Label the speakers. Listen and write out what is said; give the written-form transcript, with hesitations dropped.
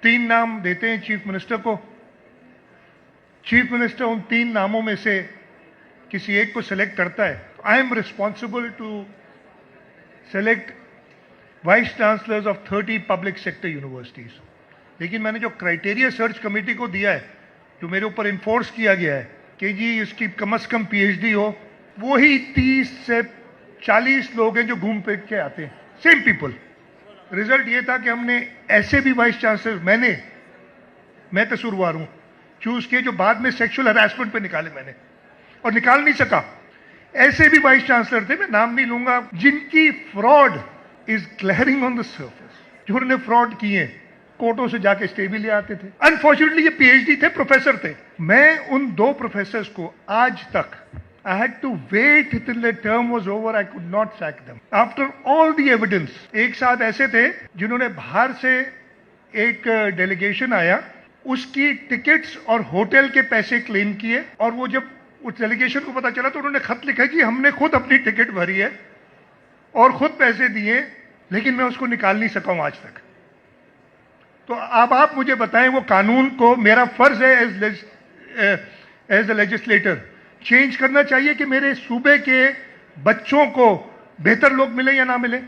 Speaker 1: 3 नाम देते हैं चीफ मिनिस्टर को। चीफ मिनिस्टर उन 3 नामों में से किसी एक को सिलेक्ट करता है। I am responsible to select vice chancellors of 30 public sector universities. लेकिन मैंने जो क्राइटेरिया सर्च कमेटी को दिया है, जो मेरे ऊपर इन्फोर्स किया गया है कि जी इसकी कम से कम पीएचडी हो, वो ही 30 से 40 लोग हैं जो घूम फिर के आते हैं, सेम पीपल। रिजल्ट ये था कि हमने ऐसे भी वाइस चांसलर, मैं कसूरवार हूं, चूज किए जो बाद में सेक्सुअल हरासमेंट पे निकाले मैंने, और निकाल नहीं सका। ऐसे भी वाइस चांसलर थे, मैं नाम नहीं लूंगा, जिनकी fraud is glaring on the surface, जो उन्होंने फ्रॉड किए, कोर्टों से जाके स्टे भी ले आते थे। अनफॉर्चुनेटली ये पीएचडी थे, प्रोफेसर थे। मैं उन 2 प्रोफेसर्स को आज तक, I had to wait till the term was over. I could not sack them. After all the evidence, एक साथ ऐसे थे जिन्होंने बाहर से एक डेलीगेशन आया, उसकी टिकट्स और होटल के पैसे क्लेम किए, और वो जब उस डेलीगेशन को पता चला तो उन्होंने खत लिखा कि हमने खुद अपनी टिकट भरी है और खुद पैसे दिए, लेकिन मैं उसको निकाल नहीं सका हूं आज तक। तो अब आप मुझे बताएं, वो कानून को मेरा फर्ज है एज ए लेजिस्लेटर चेंज करना चाहिए कि मेरे सूबे के बच्चों को बेहतर लोग मिले या ना मिले।